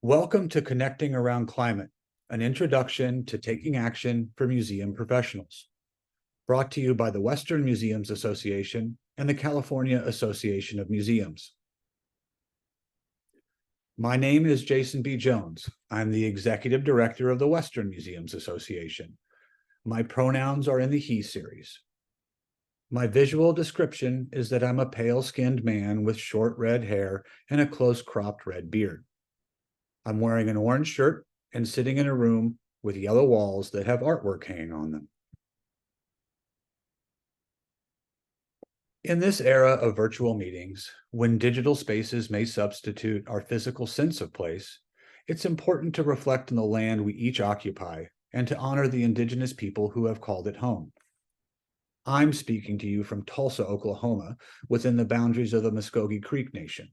Welcome to Connecting Around Climate, an introduction to taking action for museum professionals. Brought to you by the Western Museums Association and the California Association of Museums. My name is Jason B. Jones. I'm the Executive Director of the Western Museums Association. My pronouns are in the he series. My visual description is that I'm a pale-skinned man with short red hair and a close-cropped red beard. I'm wearing an orange shirt and sitting in a room with yellow walls that have artwork hanging on them. In this era of virtual meetings, when digital spaces may substitute our physical sense of place, it's important to reflect on the land we each occupy and to honor the indigenous people who have called it home. I'm speaking to you from Tulsa, Oklahoma, within the boundaries of the Muskogee Creek Nation.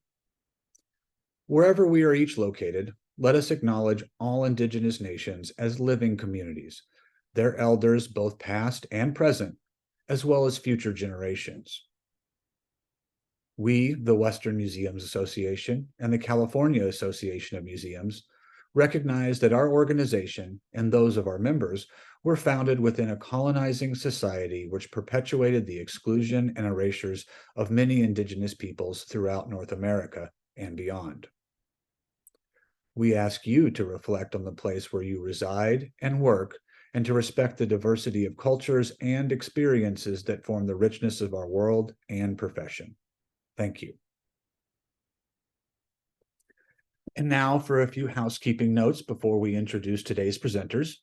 Wherever we are each located, let us acknowledge all indigenous nations as living communities, their elders both past and present, as well as future generations. We, the Western Museums Association and the California Association of Museums, recognize that our organization and those of our members were founded within a colonizing society which perpetuated the exclusion and erasures of many indigenous peoples throughout North America and beyond. We ask you to reflect on the place where you reside and work, and to respect the diversity of cultures and experiences that form the richness of our world and profession. Thank you. And now for a few housekeeping notes before we introduce today's presenters.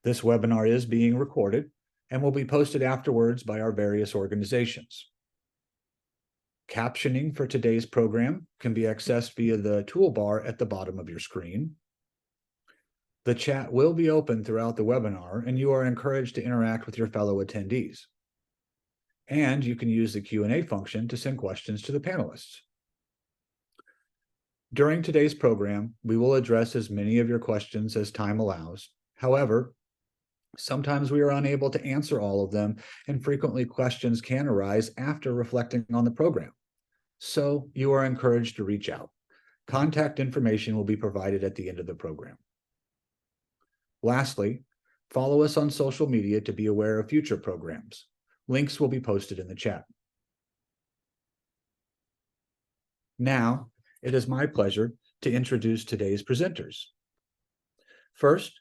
This webinar is being recorded and will be posted afterwards by our various organizations. Captioning for today's program can be accessed via the toolbar at the bottom of your screen. The chat will be open throughout the webinar, and you are encouraged to interact with your fellow attendees. And you can use the Q&A function to send questions to the panelists. During today's program, we will address as many of your questions as time allows. However, sometimes we are unable to answer all of them, and frequently questions can arise after reflecting on the program. So you are encouraged to reach out. Contact information will be provided at the end of the program. Lastly, follow us on social media to be aware of future programs. Links will be posted in the chat. Now, it is my pleasure to introduce today's presenters. First,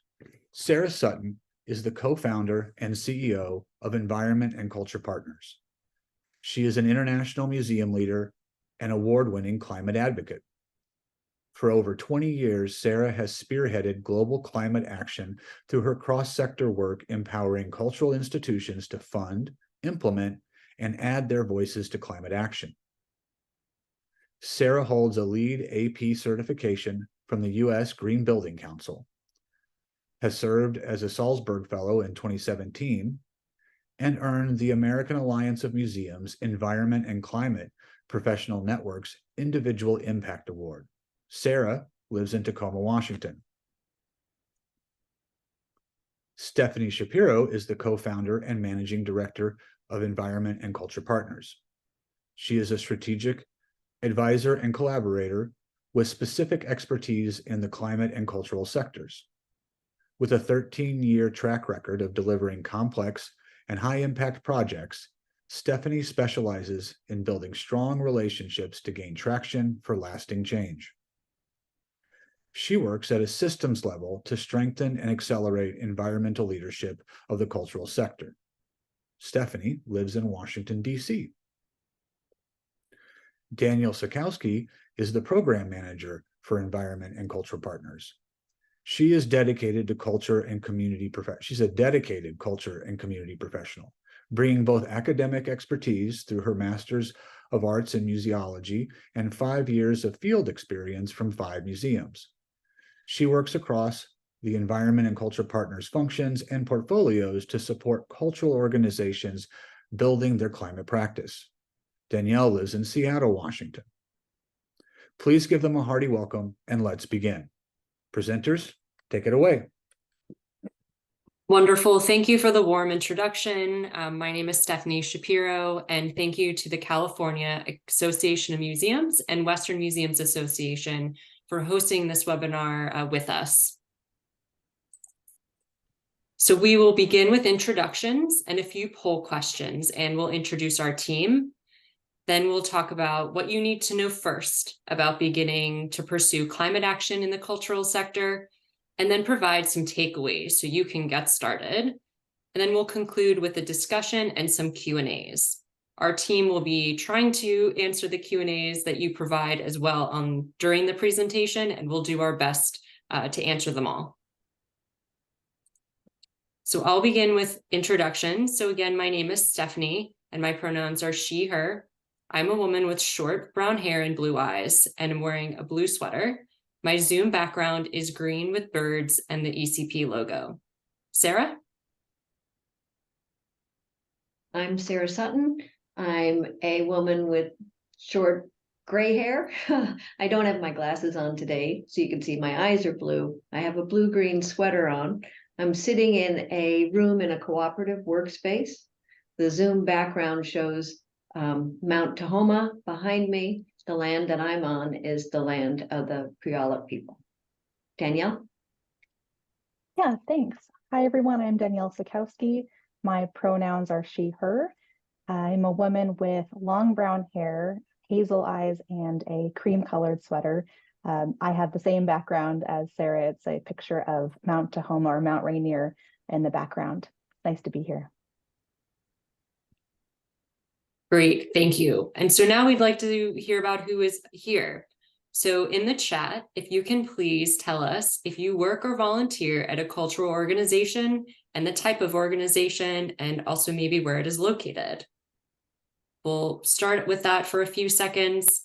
Sarah Sutton is the co-founder and CEO of Environment and Culture Partners. She is an international museum leader and award-winning climate advocate. For over 20 years, Sarah has spearheaded global climate action through her cross-sector work empowering cultural institutions to fund, implement, and add their voices to climate action. Sarah holds a LEED AP certification from the U.S. Green Building Council, has served as a Salzburg Fellow in 2017, and earned the American Alliance of Museums Environment and Climate Professional Network's Individual Impact Award. Sarah lives in Tacoma, Washington. Stephanie Shapiro is the co-founder and managing director of Environment and Culture Partners. She is a strategic advisor and collaborator with specific expertise in the climate and cultural sectors. With a 13-year track record of delivering complex and high-impact projects, Stephanie specializes in building strong relationships to gain traction for lasting change. She works at a systems level to strengthen and accelerate environmental leadership of the cultural sector. Stephanie lives in Washington, D.C. Danielle Sakowski is the program manager for Environment and Cultural Partners. She is dedicated to culture and community She's a dedicated culture and community professional, bringing both academic expertise through her Master's of Arts in Museology and 5 years of field experience from 5 museums. She works across the Environment and Culture Partners functions and portfolios to support cultural organizations building their climate practice. Danielle lives in Seattle, Washington. Please give them a hearty welcome, and let's begin. Presenters, take it away. Wonderful. Thank you for the warm introduction. My name is Stephanie Shapiro, and thank you to the California Association of Museums and Western Museums Association for hosting this webinar with us. So we will begin with introductions and a few poll questions, and we'll introduce our team. Then we'll talk about what you need to know first about beginning to pursue climate action in the cultural sector, and then provide some takeaways so you can get started. And then we'll conclude with a discussion and some Q&As. Our team will be trying to answer the Q&As that you provide as well during the presentation, and we'll do our best to answer them all. So I'll begin with introductions. So again, my name is Stephanie, and my pronouns are she, her. I'm a woman with short brown hair and blue eyes, and I'm wearing a blue sweater. My Zoom background is green with birds and the ECP logo. Sarah? I'm Sarah Sutton. I'm a woman with short gray hair. I don't have my glasses on today, so you can see my eyes are blue. I have a blue-green sweater on. I'm sitting in a room in a cooperative workspace. The Zoom background shows Mount Tahoma behind me. The land that I'm on is the land of the Puyallup people. Danielle? Yeah, thanks. Hi, everyone. I'm Danielle Sakowski. My pronouns are she, her. I'm a woman with long brown hair, hazel eyes, and a cream-colored sweater. I have the same background as Sarah. It's a picture of Mount Tahoma or Mount Rainier in the background. Nice to be here. Great, thank you. And so now we'd like to hear about who is here. So in the chat, if you can please tell us if you work or volunteer at a cultural organization and the type of organization, and also maybe where it is located. We'll start with that for a few seconds.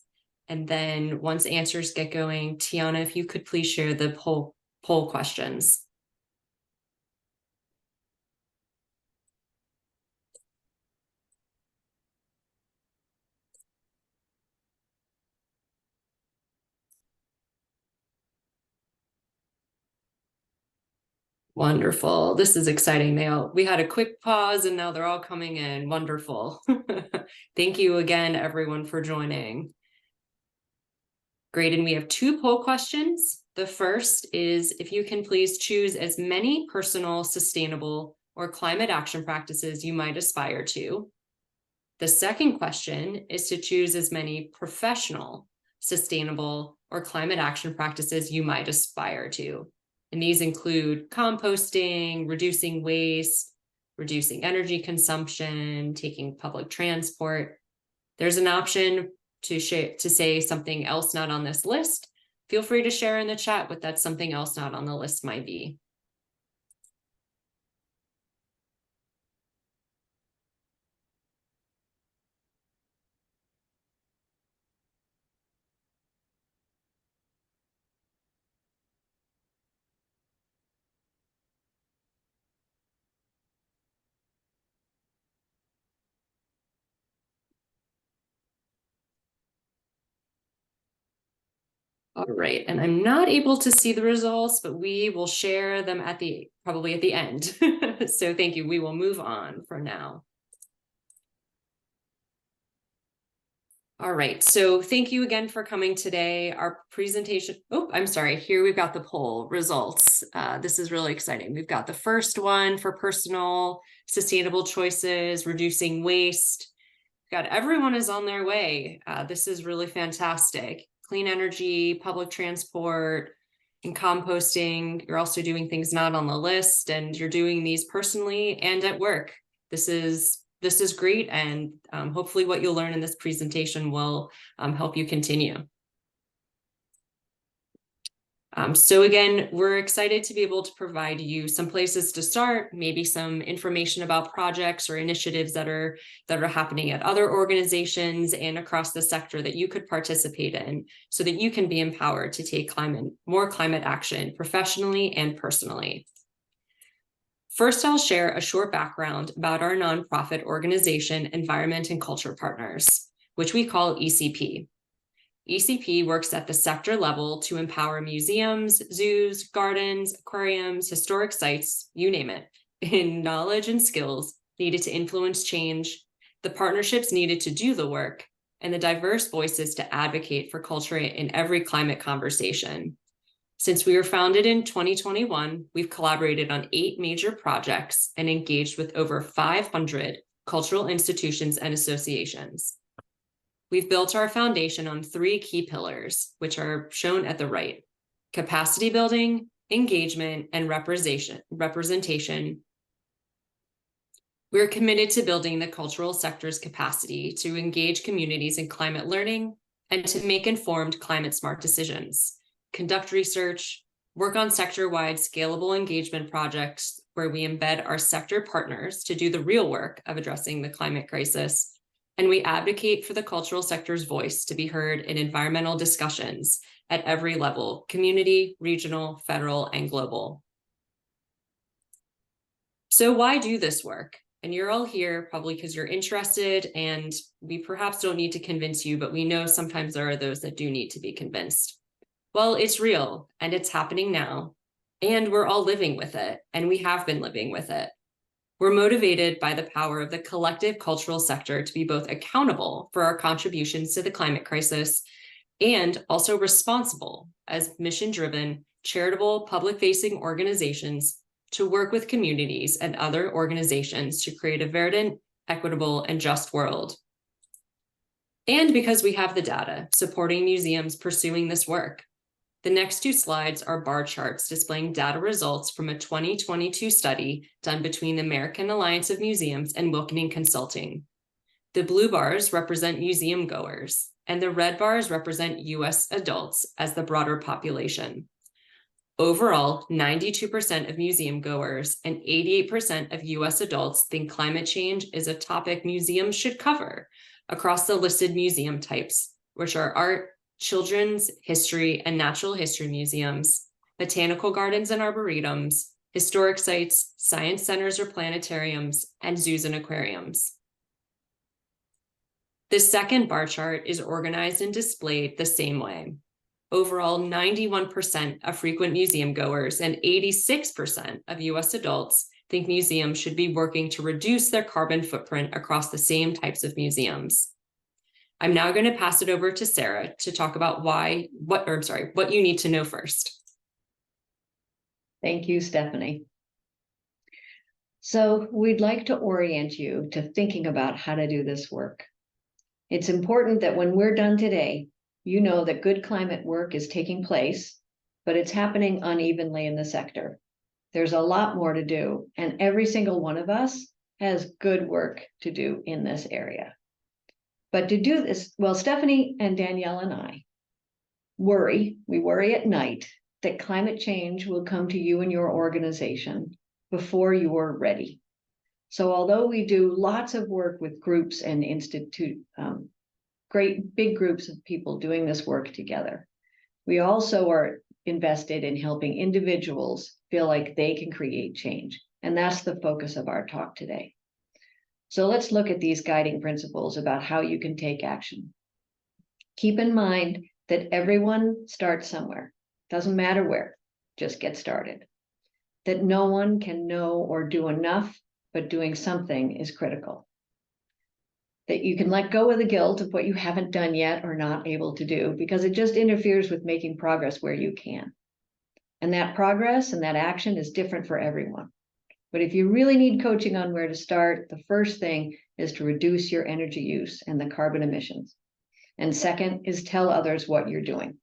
And then once answers get going, Tiana, if you could please share the poll questions. Wonderful. This is exciting. We had a quick pause and now they're all coming in. Wonderful. Thank you again, everyone, for joining. Great. And we have two poll questions. The first is if you can please choose as many personal, sustainable, or climate action practices you might aspire to. The second question is to choose as many professional, sustainable, or climate action practices you might aspire to. And these include composting, reducing waste, reducing energy consumption, taking public transport. There's an option to say something else not on this list. Feel free to share in the chat what that something else not on the list might be. All right, and I'm not able to see the results, but we will share them probably at the end. So thank you. We will move on for now. All right, so thank you again for coming today. Our presentation, I'm sorry, here we've got the poll results. This is really exciting. We've got the first one for personal, sustainable choices, reducing waste. We've got everyone is on their way. This is really fantastic. Clean energy, public transport, and composting. You're also doing things not on the list, and you're doing these personally and at work. This is great, and hopefully what you'll learn in this presentation will help you continue. So again, we're excited to be able to provide you some places to start, maybe some information about projects or initiatives that are happening at other organizations and across the sector that you could participate in, so that you can be empowered to take more climate action professionally and personally. First, I'll share a short background about our nonprofit organization, Environment and Culture Partners, which we call ECP. ECP works at the sector level to empower museums, zoos, gardens, aquariums, historic sites, you name it, in knowledge and skills needed to influence change, the partnerships needed to do the work, and the diverse voices to advocate for culture in every climate conversation. Since we were founded in 2021, we've collaborated on 8 major projects and engaged with over 500 cultural institutions and associations. We've built our foundation on 3 key pillars, which are shown at the right: capacity building, engagement, and representation. We're committed to building the cultural sector's capacity to engage communities in climate learning and to make informed climate smart decisions, conduct research, work on sector-wide scalable engagement projects where we embed our sector partners to do the real work of addressing the climate crisis, and we advocate for the cultural sector's voice to be heard in environmental discussions at every level: community, regional, federal, and global. So why do this work? And you're all here probably because you're interested, and we perhaps don't need to convince you, but we know sometimes there are those that do need to be convinced. Well, it's real and it's happening now, and we're all living with it, and we have been living with it. We're motivated by the power of the collective cultural sector to be both accountable for our contributions to the climate crisis and also responsible as mission-driven, charitable, public-facing organizations to work with communities and other organizations to create a verdant, equitable, and just world. And because we have the data supporting museums pursuing this work. The next 2 slides are bar charts displaying data results from a 2022 study done between the American Alliance of Museums and Wilkening Consulting. The blue bars represent museum goers, and the red bars represent US adults as the broader population. Overall, 92% of museum goers and 88% of US adults think climate change is a topic museums should cover across the listed museum types, which are art, children's, history, and natural history museums, botanical gardens and arboretums, historic sites, science centers or planetariums, and zoos and aquariums. The second bar chart is organized and displayed the same way. Overall, 91% of frequent museum goers and 86% of US adults think museums should be working to reduce their carbon footprint across the same types of museums. I'm now going to pass it over to Sarah to talk about what you need to know first. Thank you, Stephanie. So we'd like to orient you to thinking about how to do this work. It's important that when we're done today, you know that good climate work is taking place, but it's happening unevenly in the sector. There's a lot more to do, and every single one of us has good work to do in this area. But to do this, well, Stephanie and Danielle and I worry at night that climate change will come to you and your organization before you're ready. So although we do lots of work with groups and great big groups of people doing this work together, we also are invested in helping individuals feel like they can create change. And that's the focus of our talk today. So let's look at these guiding principles about how you can take action. Keep in mind that everyone starts somewhere. Doesn't matter where, just get started. That no one can know or do enough, but doing something is critical. That you can let go of the guilt of what you haven't done yet or not able to do, because it just interferes with making progress where you can. And that progress and that action is different for everyone. But if you really need coaching on where to start, the first thing is to reduce your energy use and the carbon emissions. And second is tell others what you're doing,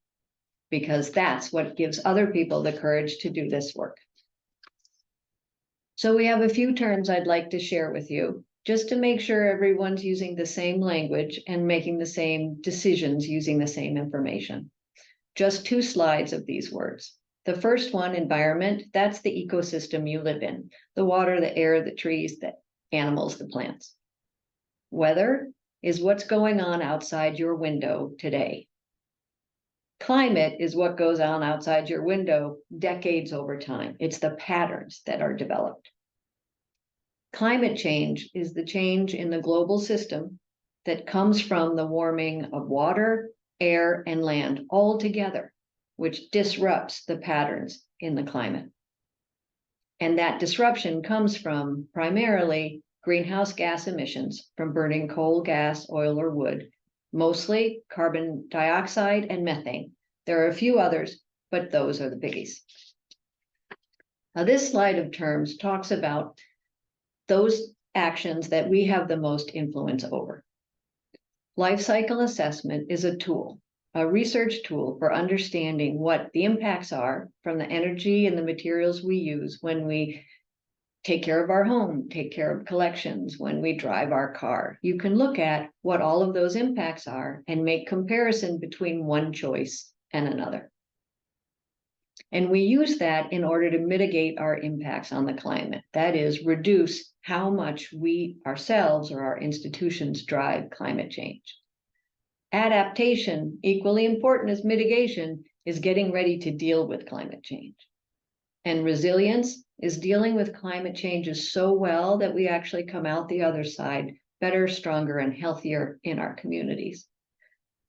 because that's what gives other people the courage to do this work. So we have a few terms I'd like to share with you, just to make sure everyone's using the same language and making the same decisions using the same information. Just 2 slides of these words. The first one, environment, that's the ecosystem you live in, the water, the air, the trees, the animals, the plants. Weather is what's going on outside your window today. Climate is what goes on outside your window decades over time. It's the patterns that are developed. Climate change is the change in the global system that comes from the warming of water, air, and land all together, which disrupts the patterns in the climate. And that disruption comes from primarily greenhouse gas emissions from burning coal, gas, oil, or wood, mostly carbon dioxide and methane. There are a few others, but those are the biggies. Now, this slide of terms talks about those actions that we have the most influence over. Life cycle assessment is a tool, a research tool for understanding what the impacts are from the energy and the materials we use when we take care of our home, take care of collections, when we drive our car. You can look at what all of those impacts are and make comparison between one choice and another. And we use that in order to mitigate our impacts on the climate. That is, reduce how much we ourselves or our institutions drive climate change. Adaptation, equally important as mitigation, is getting ready to deal with climate change. And resilience is dealing with climate changes so well that we actually come out the other side better, stronger, and healthier in our communities.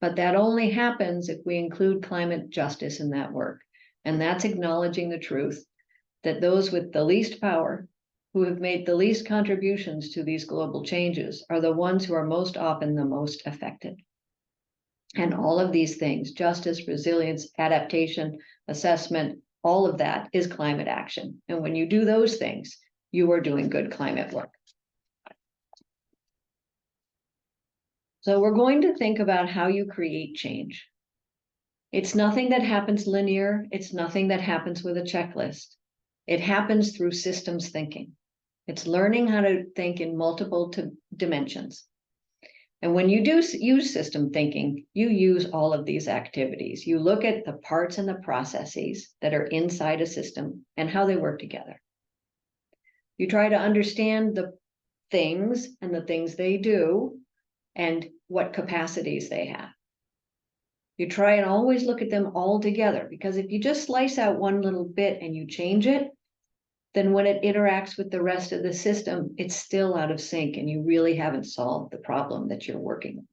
But that only happens if we include climate justice in that work. And that's acknowledging the truth that those with the least power, who have made the least contributions to these global changes, are the ones who are most often the most affected. And all of these things, justice, resilience, adaptation, assessment, all of that is climate action. And when you do those things, you are doing good climate work. So we're going to think about how you create change. It's nothing that happens linear. It's nothing that happens with a checklist. It happens through systems thinking. It's learning how to think in multiple dimensions. And when you do use system thinking, you use all of these activities. You look at the parts and the processes that are inside a system and how they work together. You try to understand the things and the things they do and what capacities they have. You try and always look at them all together, because if you just slice out one little bit and you change it, then when it interacts with the rest of the system, it's still out of sync and you really haven't solved the problem that you're working with.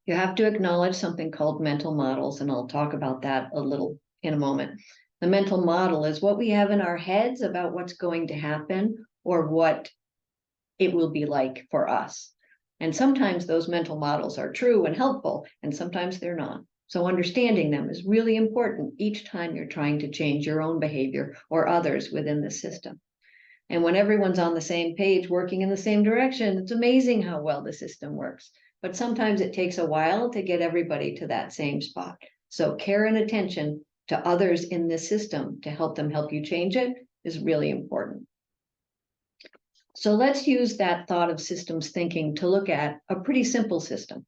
You have to acknowledge something called mental models, and I'll talk about that a little in a moment. The mental model is what we have in our heads about what's going to happen or what it will be like for us. And sometimes those mental models are true and helpful, and sometimes they're not. So understanding them is really important each time you're trying to change your own behavior or others within the system. And when everyone's on the same page, working in the same direction, it's amazing how well the system works. But sometimes it takes a while to get everybody to that same spot. So care and attention to others in this system to help them help you change it is really important. So let's use that thought of systems thinking to look at a pretty simple system,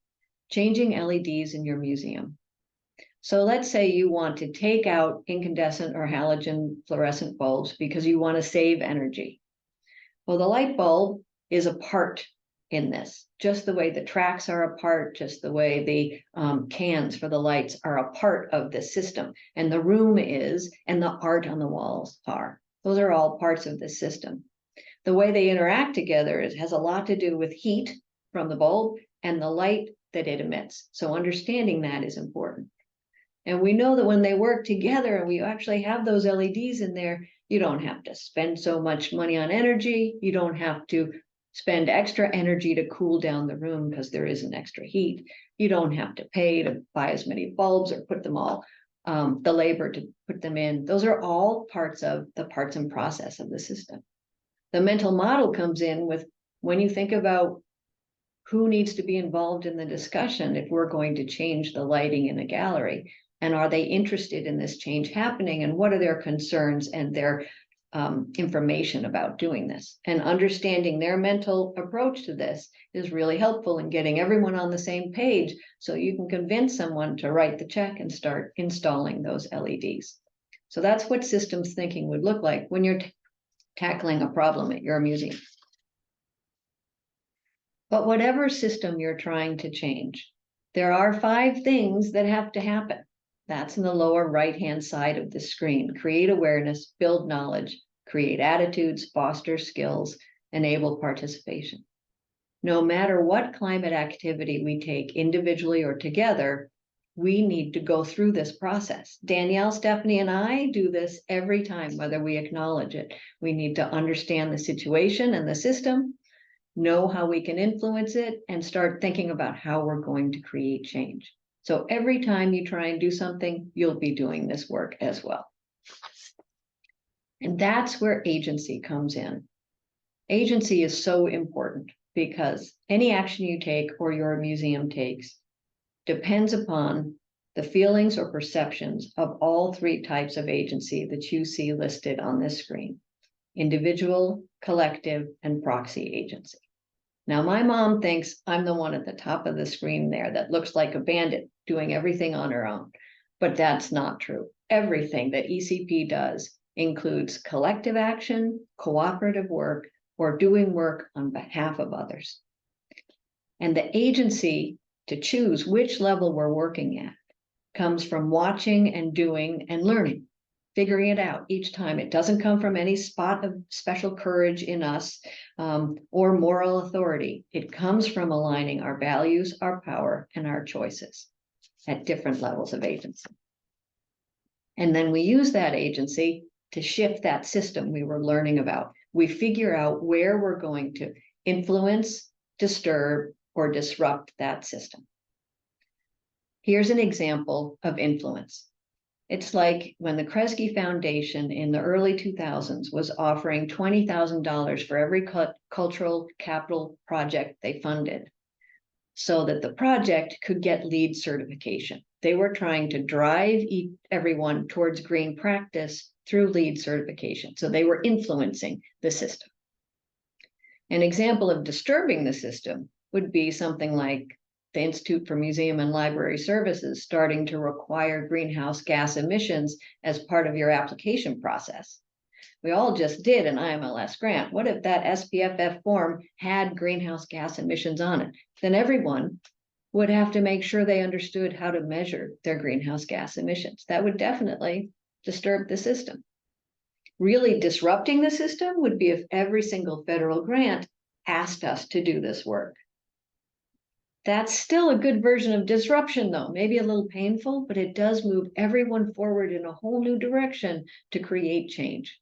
changing LEDs in your museum. So let's say you want to take out incandescent or halogen fluorescent bulbs because you want to save energy. Well, the light bulb is a part in this, just the way the tracks are a part, just the way the cans for the lights are a part of this system, and the room is, and the art on the walls are. Those are all parts of this system. The way they interact together has a lot to do with heat from the bulb and the light that it emits. So understanding that is important. And we know that when they work together and we actually have those LEDs in there, you don't have to spend so much money on energy. You don't have to spend extra energy to cool down the room because there isn't extra heat. You don't have to pay to buy as many bulbs or put them all, the labor to put them in. Those are all parts of the parts and process of the system. The mental model comes in with when you think about who needs to be involved in the discussion if we're going to change the lighting in a gallery. And are they interested in this change happening? And what are their concerns and their information about doing this? And understanding their mental approach to this is really helpful in getting everyone on the same page so you can convince someone to write the check and start installing those LEDs. So that's what systems thinking would look like when you're tackling a problem at your museum. But whatever system you're trying to change, there are 5 things that have to happen. That's in the lower right-hand side of the screen. Create awareness, build knowledge, create attitudes, foster skills, enable participation. No matter what climate activity we take individually or together, we need to go through this process. Danielle, Stephanie, and I do this every time, whether we acknowledge it. We need to understand the situation and the system. know how we can influence it, and start thinking about how we're going to create change. So every time you try and do something, you'll be doing this work as well. And that's where agency comes in. Agency is so important because any action you take or your museum takes depends upon the feelings or perceptions of all three types of agency that you see listed on this screen: individual, collective, and proxy agency. Now, my mom thinks I'm the one at the top of the screen there that looks like a bandit doing everything on her own, but that's not true. Everything that ECP does includes collective action, cooperative work, or doing work on behalf of others. And the agency to choose which level we're working at comes from watching and doing and learning, figuring it out each time. It doesn't come from any spot of special courage in us or moral authority. It comes from aligning our values, our power, and our choices at different levels of agency. And then we use that agency to shift that system we were learning about. We figure out where we're going to influence, disturb, or disrupt that system. Here's an example of influence. It's like when the Kresge Foundation in the early 2000s was offering $20,000 for every cultural capital project they funded so that the project could get LEED certification. They were trying to drive everyone towards green practice through LEED certification. So they were influencing the system. An example of disturbing the system would be something like the Institute for Museum and Library Services starting to require greenhouse gas emissions as part of your application process. We all just did an IMLS grant. What if that SPFF form had greenhouse gas emissions on it? Then everyone would have to make sure they understood how to measure their greenhouse gas emissions. That would definitely disturb the system. Really disrupting the system would be if every single federal grant asked us to do this work. That's still a good version of disruption, though, maybe a little painful, but it does move everyone forward in a whole new direction to create change.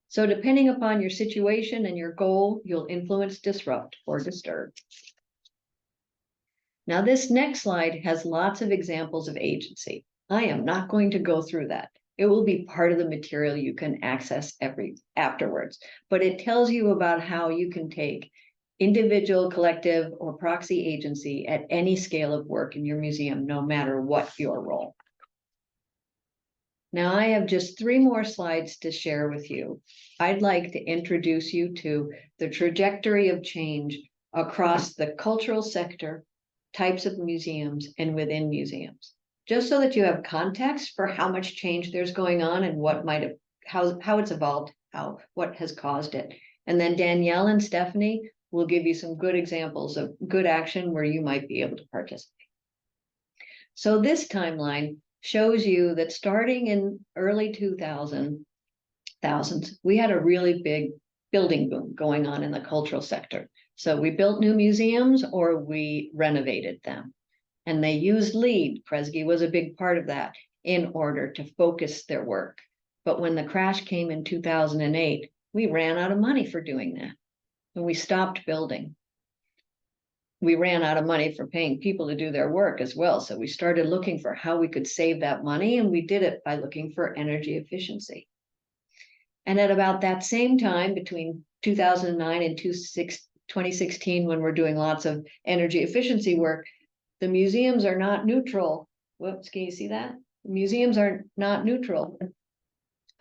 So depending upon your situation and your goal, you'll influence, disrupt, or disturb. Now, this next slide has lots of examples of agency. I am not going to go through that. It will be part of the material you can access afterwards, but it tells you about how you can take individual, collective, or proxy agency at any scale of work in your museum, no matter what your role. Now, I have just 3 more slides to share with you. I'd like to introduce you to the trajectory of change across the cultural sector, types of museums, and within museums, just so that you have context for how much change there's going on and what might have, how it's evolved, what has caused it. And then Danielle and Stephanie will give you some good examples of good action where you might be able to participate. So this timeline shows you that starting in early 2000s, we had a really big building boom going on in the cultural sector. So we built new museums or we renovated them. And they used LEED, Kresge was a big part of that, in order to focus their work. But when the crash came in 2008, we ran out of money for doing that. And we stopped building. We ran out of money for paying people to do their work as well. So we started looking for how we could save that money, and we did it by looking for energy efficiency. And at about that same time, between 2009 and 2016, when we're doing lots of energy efficiency work, the museums are not neutral. Whoops, can you see that? Museums are not neutral.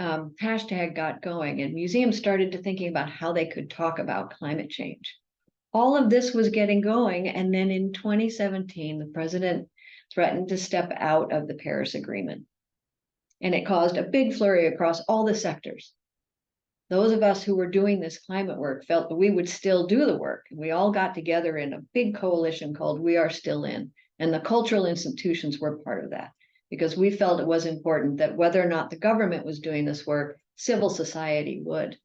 Hashtag got going, and museums started to thinking about how they could talk about climate change. All of this was getting going, and then in 2017, the president threatened to step out of the Paris Agreement. And it caused a big flurry across all the sectors. Those of us who were doing this climate work felt that we would still do the work. We all got together in a big coalition called We Are Still In, and the cultural institutions were part of that, because we felt it was important that whether or not the government was doing this work, civil society would.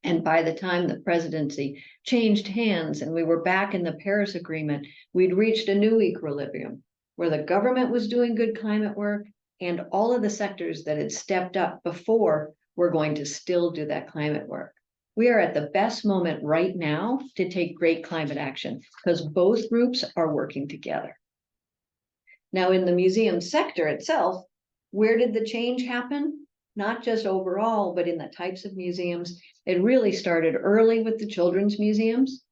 And by the time the presidency changed hands and we were back in the Paris Agreement, we'd reached a new equilibrium where the government was doing good climate work and all of the sectors that had stepped up before were going to still do that climate work. We are at the best moment right now to take great climate action because both groups are working together. Now, in the museum sector itself, where did the change happen? Not just overall, but in the types of museums. It really started early with the children's museums.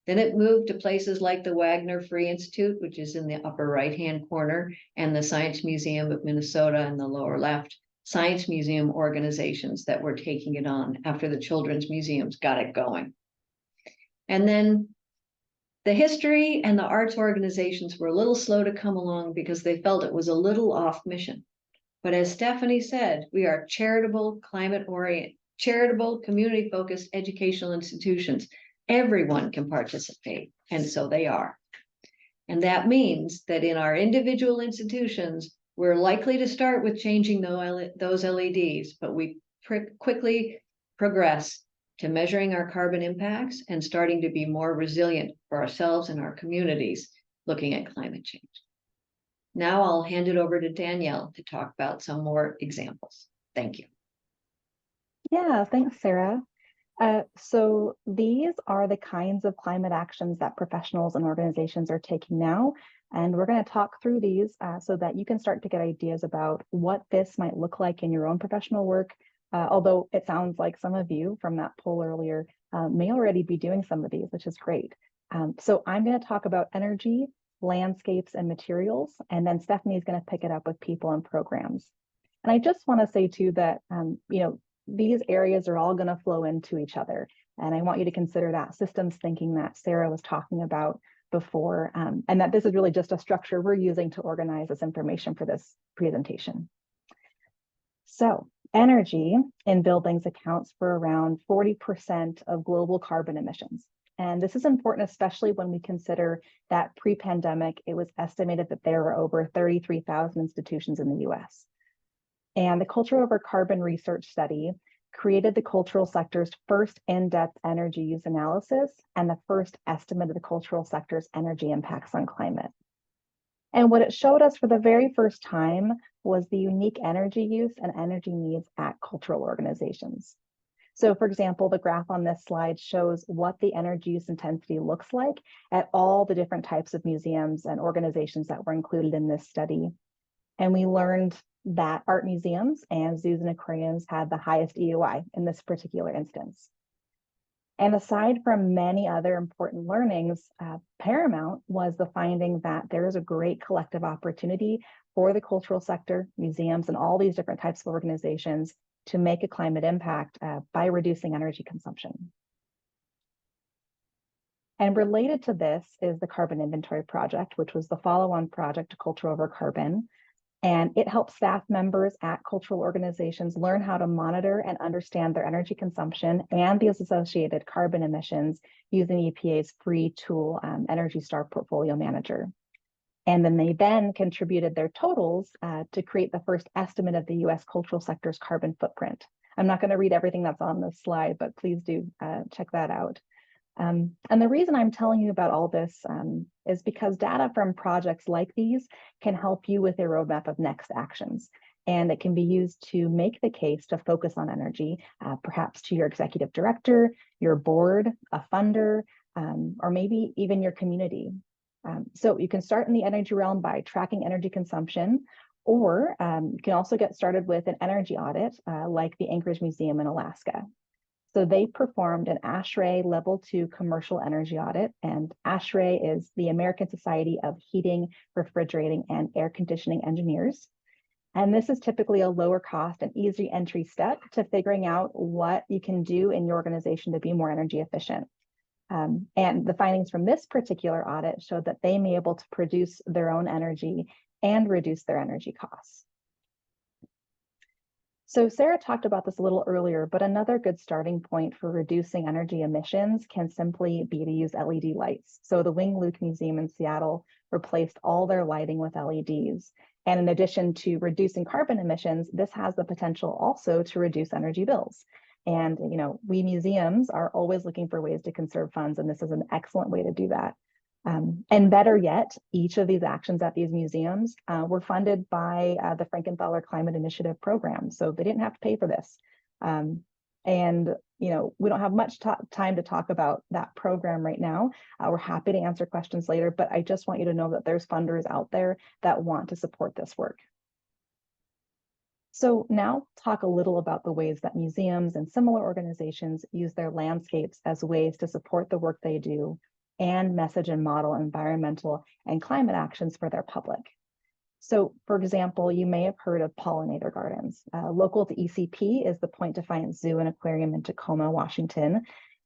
Then it moved to places like the Wagner Free Institute, which is in the upper right-hand corner, and the Science Museum of Minnesota in the lower left, science museum organizations that were taking it on after the children's museums got it going. And then the history and the arts organizations were a little slow to come along because they felt it was a little off mission. But as Stephanie said, we are charitable, climate-oriented, charitable, community-focused educational institutions. Everyone can participate, and so they are. And that means that in our individual institutions, we're likely to start with changing those LEDs, but we quickly progress to measuring our carbon impacts and starting to be more resilient for ourselves and our communities looking at climate change. Now I'll hand it over to Danielle to talk about some more examples. Thank you. Yeah, thanks, Sarah. So these are the kinds of climate actions that professionals and organizations are taking now. And we're going to talk through these so that you can start to get ideas about what this might look like in your own professional work. Although it sounds like some of you from that poll earlier may already be doing some of these, which is great. So I'm going to talk about energy, landscapes, and materials, and then Stephanie is going to pick it up with people and programs. And I just want to say too that, these areas are all going to flow into each other. And I want you to consider that systems thinking that Sarah was talking about before, and that this is really just a structure we're using to organize this information for this presentation. So energy in buildings accounts for around 40% of global carbon emissions. And this is important, especially when we consider that pre-pandemic, it was estimated that there were over 33,000 institutions in the US. And the Culture Over Carbon research study created the cultural sector's first in-depth energy use analysis and the first estimate of the cultural sector's energy impacts on climate. And what it showed us for the very first time was the unique energy use and energy needs at cultural organizations. So for example, the graph on this slide shows what the energy use intensity looks like at all the different types of museums and organizations that were included in this study. And we learned that art museums and zoos and aquariums had the highest EOI in this particular instance. And aside from many other important learnings, paramount was the finding that there is a great collective opportunity for the cultural sector, museums, and all these different types of organizations to make a climate impact by reducing energy consumption. And related to this is the Carbon Inventory Project, which was the follow-on project to Culture Over Carbon. And it helps staff members at cultural organizations learn how to monitor and understand their energy consumption and the associated carbon emissions using EPA's free tool, Energy Star Portfolio Manager. And then they contributed their totals to create the first estimate of the US cultural sector's carbon footprint. I'm not going to read everything that's on this slide, but please do check that out. And the reason I'm telling you about all this is because data from projects like these can help you with a roadmap of next actions. And it can be used to make the case to focus on energy, perhaps to your executive director, your board, a funder, or maybe even your community. So you can start in the energy realm by tracking energy consumption, or you can also get started with an energy audit like the Anchorage Museum in Alaska. So they performed an ASHRAE Level 2 commercial energy audit, and ASHRAE is the American Society of Heating, Refrigerating, and Air Conditioning Engineers. And this is typically a lower cost and easy entry step to figuring out what you can do in your organization to be more energy efficient. And the findings from this particular audit showed that they may be able to produce their own energy and reduce their energy costs. So Sarah talked about this a little earlier, but another good starting point for reducing energy emissions can simply be to use LED lights. So the Wing Luke Museum in Seattle replaced all their lighting with LEDs. And in addition to reducing carbon emissions, this has the potential also to reduce energy bills. And we museums are always looking for ways to conserve funds, and this is an excellent way to do that. And better yet, each of these actions at these museums were funded by the Frankenthaler Climate Initiative program, so they didn't have to pay for this. And And we don't have much time to talk about that program right now. We're happy to answer questions later, but I just want you to know that there's funders out there that want to support this work. So now talk a little about the ways that museums and similar organizations use their landscapes as ways to support the work they do and message and model environmental and climate actions for their public. So, for example, you may have heard of pollinator gardens. Local to ECP is the Point Defiance Zoo and Aquarium in Tacoma, Washington.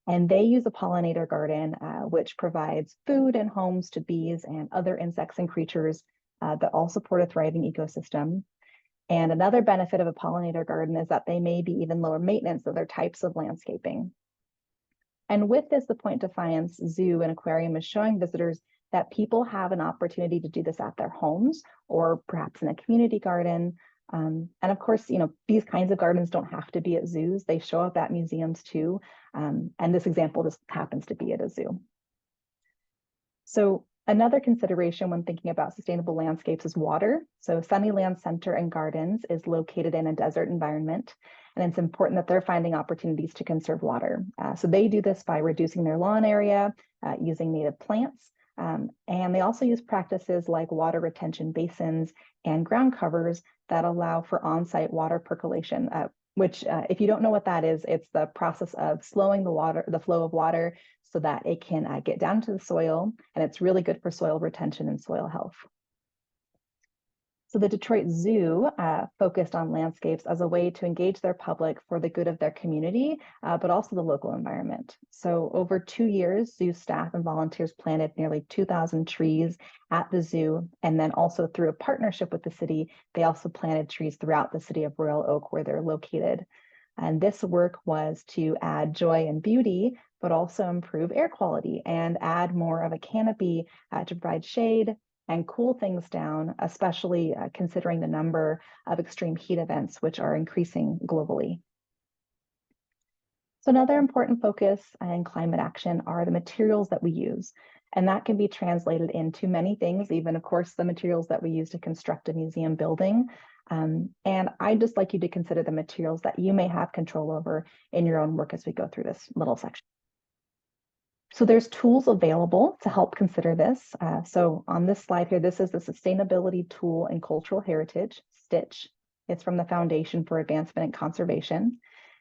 And they use a pollinator garden, which provides food and homes to bees and other insects and creatures that all support a thriving ecosystem. And another benefit of a pollinator garden is that they may be even lower maintenance than other types of landscaping. And with this, the Point Defiance Zoo and Aquarium is showing visitors that people have an opportunity to do this at their homes or perhaps in a community garden. And of course, these kinds of gardens don't have to be at zoos. They show up at museums too. And this example just happens to be at a zoo. So another consideration when thinking about sustainable landscapes is water. So Sunnyland Center and Gardens is located in a desert environment, and it's important that they're finding opportunities to conserve water. So they do this by reducing their lawn area, using native plants, and they also use practices like water retention basins and ground covers that allow for on-site water percolation, which if you don't know what that is, it's the process of slowing the flow of water so that it can get down to the soil, and it's really good for soil retention and soil health. So the Detroit Zoo focused on landscapes as a way to engage their public for the good of their community, but also the local environment. So over 2 years, zoo staff and volunteers planted nearly 2,000 trees at the zoo. And then also through a partnership with the city, they also planted trees throughout the city of Royal Oak where they're located. And this work was to add joy and beauty, but also improve air quality and add more of a canopy to provide shade and cool things down, especially considering the number of extreme heat events, which are increasing globally. So another important focus in climate action are the materials that we use. And that can be translated into many things, even of course, the materials that we use to construct a museum building. And I'd just like you to consider the materials that you may have control over in your own work as we go through this little section. So there's tools available to help consider this. So on this slide here, this is the Sustainability Tool in Cultural Heritage, STITCH. It's from the Foundation for Advancement in Conservation.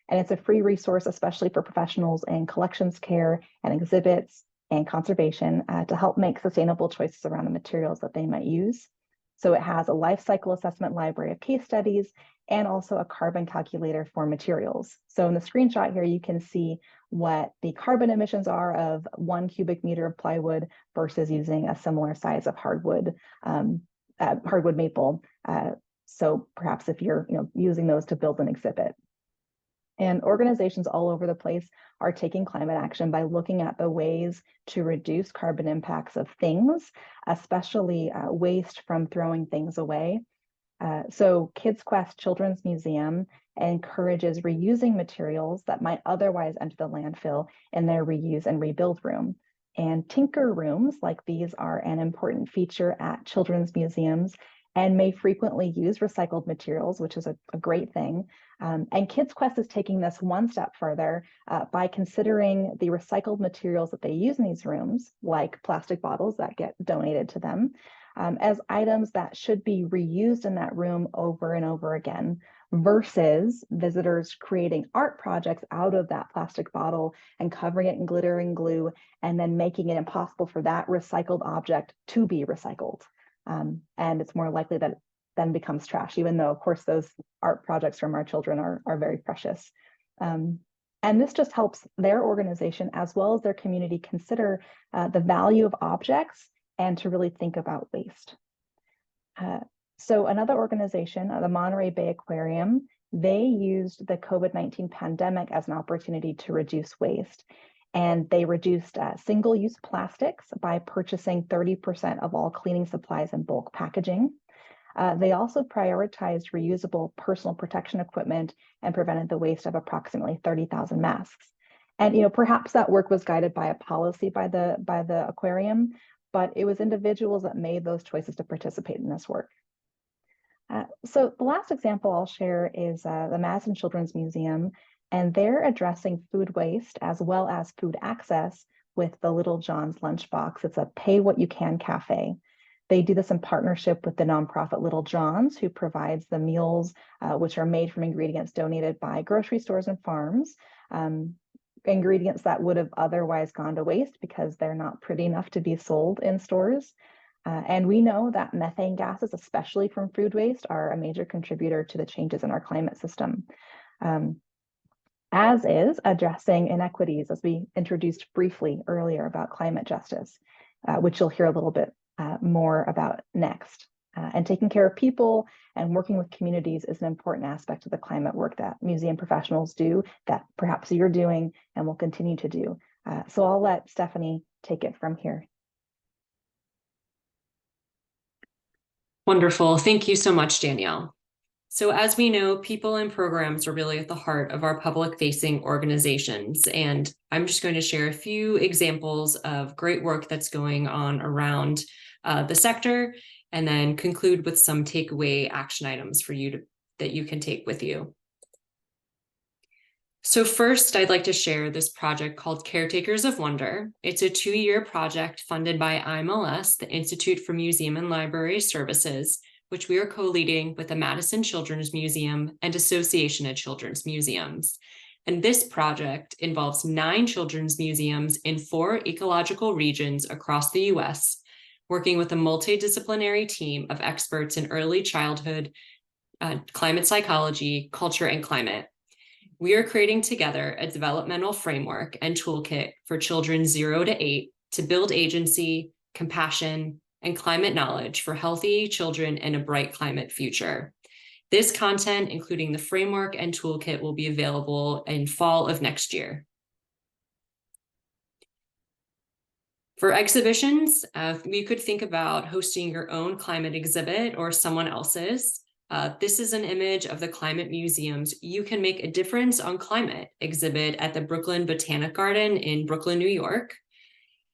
And it's a free resource, especially for professionals in collections care and exhibits and conservation to help make sustainable choices around the materials that they might use. So it has a life cycle assessment library of case studies and also a carbon calculator for materials. So in the screenshot here, you can see what the carbon emissions are of 1 cubic meter of plywood versus using a similar size of hardwood maple. So perhaps if you're using those to build an exhibit. And organizations all over the place are taking climate action by looking at the ways to reduce carbon impacts of things, especially waste from throwing things away. So Kids Quest Children's Museum encourages reusing materials that might otherwise enter the landfill in their reuse and rebuild room. And tinker rooms like these are an important feature at children's museums and may frequently use recycled materials, which is a great thing. And Kids Quest is taking this one step further by considering the recycled materials that they use in these rooms, like plastic bottles that get donated to them, as items that should be reused in that room over and over again, versus visitors creating art projects out of that plastic bottle and covering it in glitter and glue, and then making it impossible for that recycled object to be recycled. And it's more likely that it then becomes trash, even though, of course, those art projects from our children are very precious. And this just helps their organization as well as their community consider the value of objects and to really think about waste. So another organization, the Monterey Bay Aquarium, they used the COVID-19 pandemic as an opportunity to reduce waste. And they reduced single-use plastics by purchasing 30% of all cleaning supplies in bulk packaging. They also prioritized reusable personal protection equipment and prevented the waste of approximately 30,000 masks. And perhaps that work was guided by a policy by the aquarium, but it was individuals that made those choices to participate in this work. So the last example I'll share is the Madison Children's Museum. and they're addressing food waste as well as food access with the Little John's Lunchbox. It's a pay what you can cafe. They do this in partnership with the nonprofit Little John's, who provides the meals, which are made from ingredients donated by grocery stores and farms, ingredients that would have otherwise gone to waste because they're not pretty enough to be sold in stores. And we know that methane gases, especially from food waste, are a major contributor to the changes in our climate system. As is addressing inequities, as we introduced briefly earlier about climate justice, which you'll hear a little bit more about next. And taking care of people and working with communities is an important aspect of the climate work that museum professionals do, that perhaps you're doing and will continue to do. So I'll let Stephanie take it from here. Wonderful. Thank you so much, Danielle. So as we know, people and programs are really at the heart of our public-facing organizations. And I'm just going to share a few examples of great work that's going on around the sector, and then conclude with some takeaway action items for you that you can take with you. So first, I'd like to share this project called Caretakers of Wonder. It's a 2-year project funded by IMLS, the Institute for Museum and Library Services, which we are co-leading with the Madison Children's Museum and Association of Children's Museums. And this project involves 9 children's museums in 4 ecological regions across the US, working with a multidisciplinary team of experts in early childhood, climate psychology, culture, and climate. We are creating together a developmental framework and toolkit for children 0 to 8 to build agency, compassion, and climate knowledge for healthy children and a bright climate future. This content, including the framework and toolkit, will be available in fall of next year. For exhibitions, you could think about hosting your own climate exhibit or someone else's. This is an image of the Climate Museum's You Can Make a Difference on Climate exhibit at the Brooklyn Botanic Garden in Brooklyn, New York.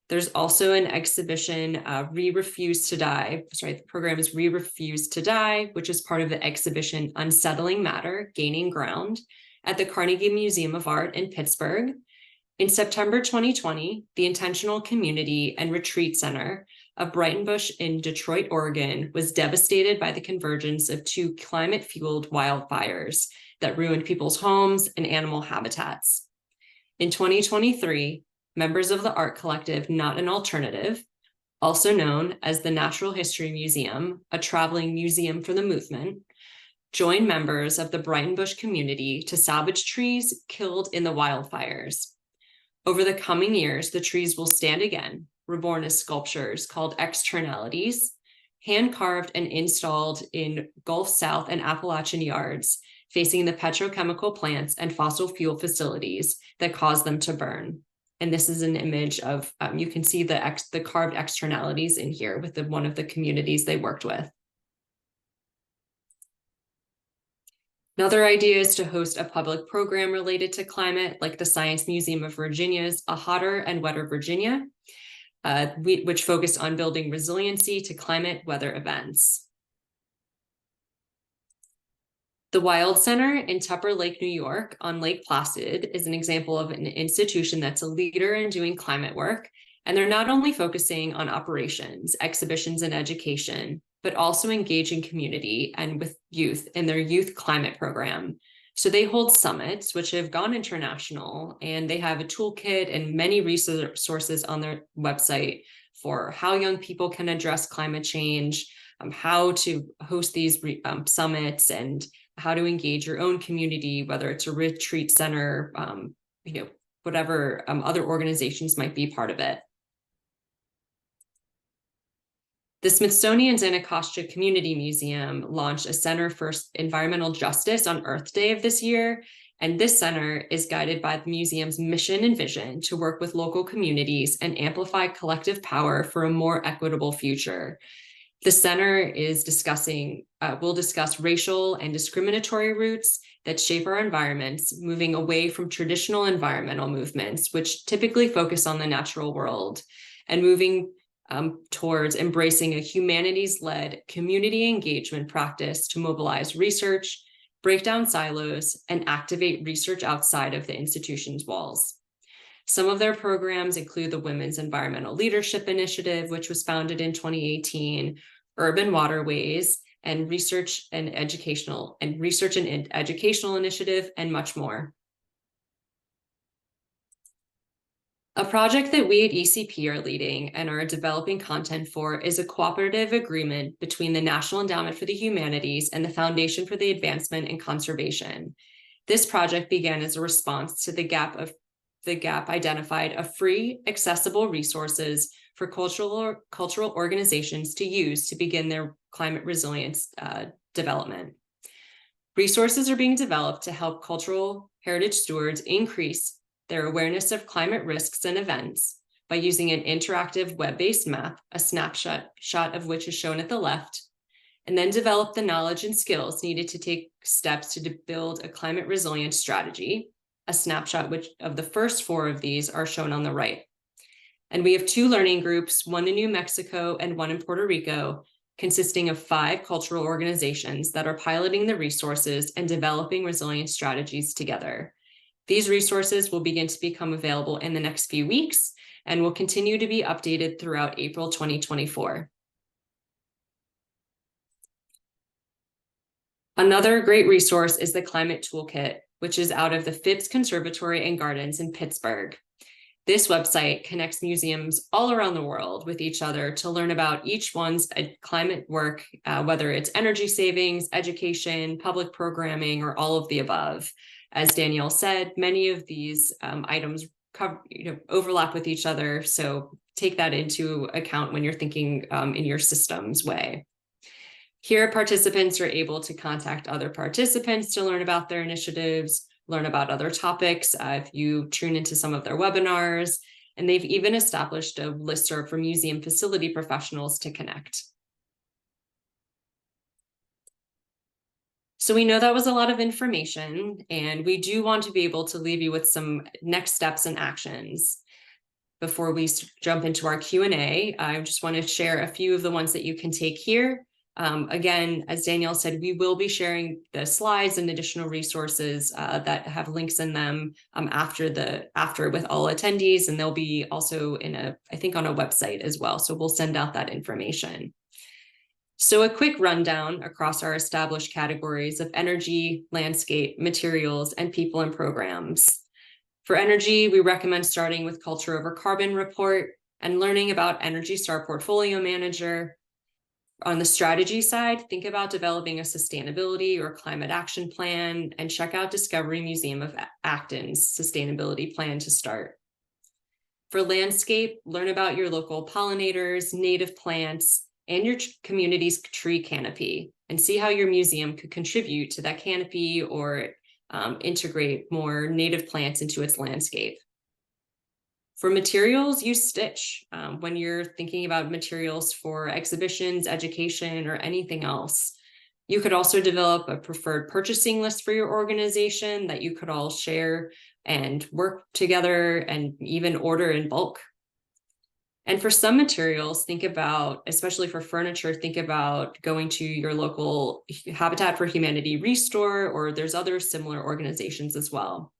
There's also an exhibition, We Refuse to Die. Sorry, the program is We Refuse to Die, which is part of the exhibition Unsettling Matter, Gaining Ground at the Carnegie Museum of Art in Pittsburgh. In September 2020, the Intentional Community and Retreat Center of Brighton Bush in Detroit, Oregon, was devastated by the convergence of 2 climate-fueled wildfires that ruined people's homes and animal habitats. In 2023, members of the art collective Not an Alternative, also known as the Natural History Museum, a traveling museum for the movement, joined members of the Brighton Bush community to salvage trees killed in the wildfires. Over the coming years, the trees will stand again, reborn as sculptures called externalities, hand-carved and installed in Gulf South and Appalachian yards, facing the petrochemical plants and fossil fuel facilities that cause them to burn. And this is an image of, you can see the carved externalities in here with one of the communities they worked with. Another idea is to host a public program related to climate, like the Science Museum of Virginia's A Hotter and Wetter Virginia, which focused on building resiliency to climate weather events. The Wild Center in Tupper Lake, New York on Lake Placid is an example of an institution that's a leader in doing climate work. And they're not only focusing on operations, exhibitions, and education, but also engaging community and with youth in their youth climate program. So they hold summits, which have gone international, and they have a toolkit and many resources on their website for how young people can address climate change, how to host these summits, and how to engage your own community, whether it's a retreat center, whatever other organizations might be part of it. The Smithsonian's Anacostia Community Museum launched a Center for Environmental Justice on Earth Day of this year, and this center is guided by the museum's mission and vision to work with local communities and amplify collective power for a more equitable future. The center is will discuss racial and discriminatory roots that shape our environments, moving away from traditional environmental movements, which typically focus on the natural world, and moving towards embracing a humanities-led community engagement practice to mobilize research, break down silos, and activate research outside of the institution's walls. Some of their programs include the Women's Environmental Leadership Initiative, which was founded in 2018, Urban Waterways, and Research and Educational Initiative, and much more. A project that we at ECP are leading and are developing content for is a cooperative agreement between the National Endowment for the Humanities and the Foundation for the Advancement and Conservation. This project began as a response to the gap identified of free, accessible resources for cultural organizations to use to begin their climate resilience development. Resources are being developed to help cultural heritage stewards increase their awareness of climate risks and events by using an interactive web-based map, a snapshot of which is shown at the left, and then develop the knowledge and skills needed to take steps to build a climate resilience strategy. A snapshot of the first 4 of these are shown on the right. And we have 2 learning groups, one in New Mexico and one in Puerto Rico, consisting of 5 cultural organizations that are piloting the resources and developing resilience strategies together. These resources will begin to become available in the next few weeks and will continue to be updated throughout April 2024. Another great resource is the Climate Toolkit, which is out of the Phipps Conservatory and Gardens in Pittsburgh. This website connects museums all around the world with each other to learn about each one's climate work, whether it's energy savings, education, public programming, or all of the above. As Danielle said, many of these items overlap with each other, so take that into account when you're thinking in your systems way. Here, participants are able to contact other participants to learn about their initiatives, learn about other topics if you tune into some of their webinars, and they've even established a listserv for museum facility professionals to connect. So we know that was a lot of information, and we do want to be able to leave you with some next steps and actions. Before we jump into our Q&A, I just want to share a few of the ones that you can take here. Again, as Danielle said, we will be sharing the slides and additional resources that have links in them after with all attendees, and they'll be also I think on a website as well. So we'll send out that information. So a quick rundown across our established categories of energy, landscape, materials, and people and programs. For energy, we recommend starting with Culture Over Carbon report and learning about Energy Star Portfolio Manager. On the strategy side, think about developing a sustainability or climate action plan and check out Discovery Museum of Acton's sustainability plan to start. For landscape, learn about your local pollinators, native plants, and your community's tree canopy, and see how your museum could contribute to that canopy or integrate more native plants into its landscape. For materials, use Stitch when you're thinking about materials for exhibitions, education, or anything else. You could also develop a preferred purchasing list for your organization that you could all share and work together and even order in bulk. And for some materials, think about, especially for furniture, think about going to your local Habitat for Humanity Restore, or there's other similar organizations as well.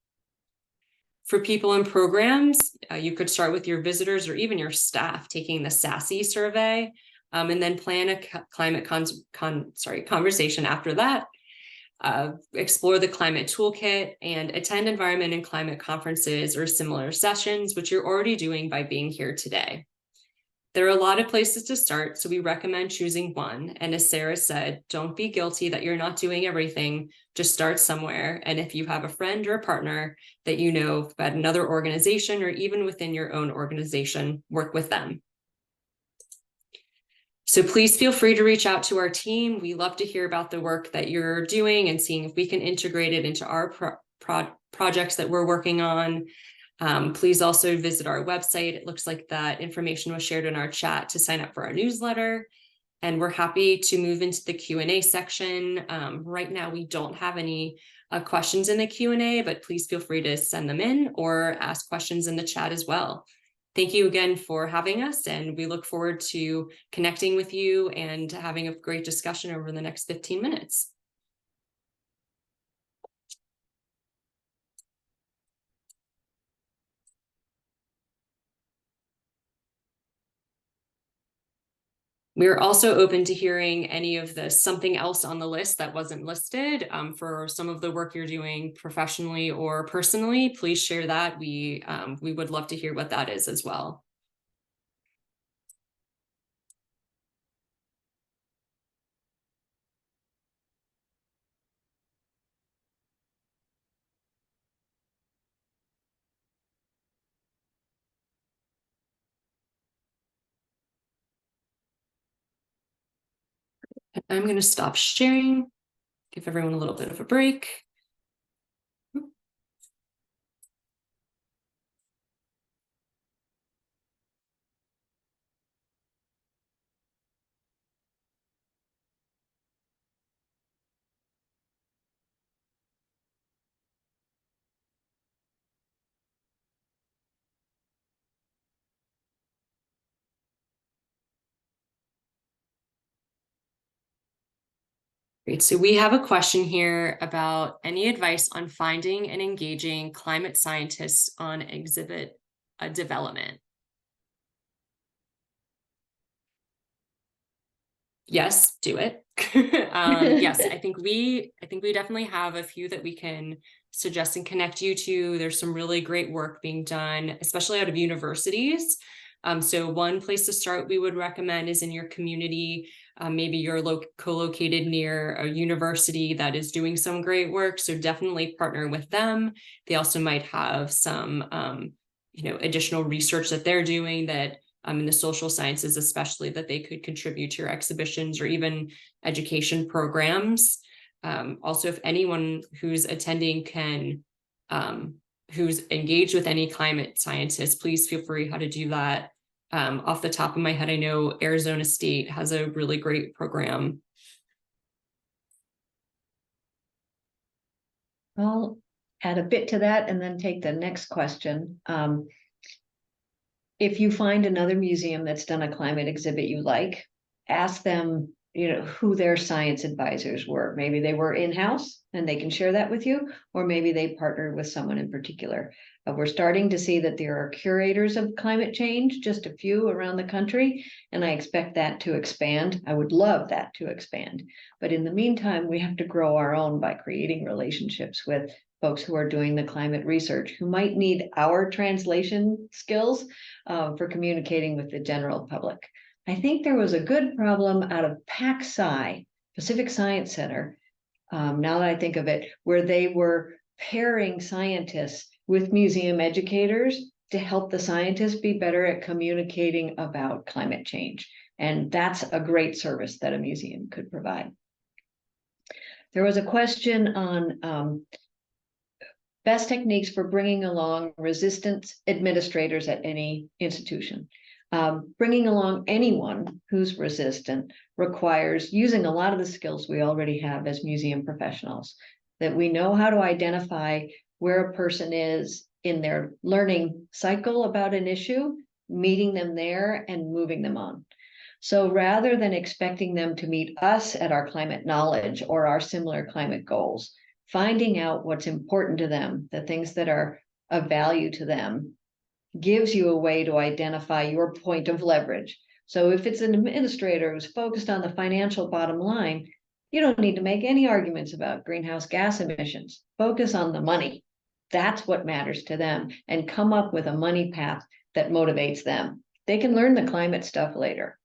For people and programs, you could start with your visitors or even your staff taking the SASE survey, and then plan a climate conversation after that. Explore the Climate Toolkit and attend environment and climate conferences or similar sessions, which you're already doing by being here today. There are a lot of places to start, so we recommend choosing one. And as Sarah said, don't be guilty that you're not doing everything. Just start somewhere. And if you have a friend or a partner that you know at another organization or even within your own organization, work with them. So please feel free to reach out to our team. We love to hear about the work that you're doing and seeing if we can integrate it into our projects that we're working on. Please also visit our website. It looks like that information was shared in our chat to sign up for our newsletter. And we're happy to move into the Q&A section. Right now, we don't have any questions in the Q&A, but please feel free to send them in or ask questions in the chat as well. Thank you again for having us, and we look forward to connecting with you and having a great discussion over the next 15 minutes. We're also open to hearing any of the something else on the list that wasn't listed for some of the work you're doing professionally or personally. Please share that. We would love to hear what that is as well. I'm going to stop sharing, give everyone a little bit of a break. Great. So we have a question here about any advice on finding and engaging climate scientists on exhibit development. Yes, do it. Yes, I think we definitely have a few that we can suggest and connect you to. There's some really great work being done, especially out of universities. So one place to start we would recommend is in your community. Maybe you're co-located near a university that is doing some great work. So definitely partner with them. They also might have some additional research that they're doing that in the social sciences, especially, that they could contribute to your exhibitions or even education programs. Also, if anyone who's attending who's engaged with any climate scientists, please feel free how to do that. Off the top of my head, I know Arizona State has a really great program. I'll add a bit to that and then take the next question. If you find another museum that's done a climate exhibit you like, ask them, who their science advisors were. Maybe they were in-house and they can share that with you, or maybe they partnered with someone in particular. We're starting to see that there are curators of climate change, just a few around the country, and I expect that to expand. I would love that to expand. But in the meantime, we have to grow our own by creating relationships with folks who are doing the climate research, who might need our translation skills for communicating with the general public. I think there was a good problem out of PacSci, Pacific Science Center, now that I think of it, where they were pairing scientists with museum educators to help the scientists be better at communicating about climate change. And that's a great service that a museum could provide. There was a question on best techniques for bringing along resistance administrators at any institution. Bringing along anyone who's resistant requires using a lot of the skills we already have as museum professionals, that we know how to identify where a person is in their learning cycle about an issue, meeting them there and moving them on. So rather than expecting them to meet us at our climate knowledge or our similar climate goals, finding out what's important to them, the things that are of value to them, gives you a way to identify your point of leverage. So if it's an administrator who's focused on the financial bottom line, you don't need to make any arguments about greenhouse gas emissions. Focus on the money. That's what matters to them, and come up with a money path that motivates them. They can learn the climate stuff later.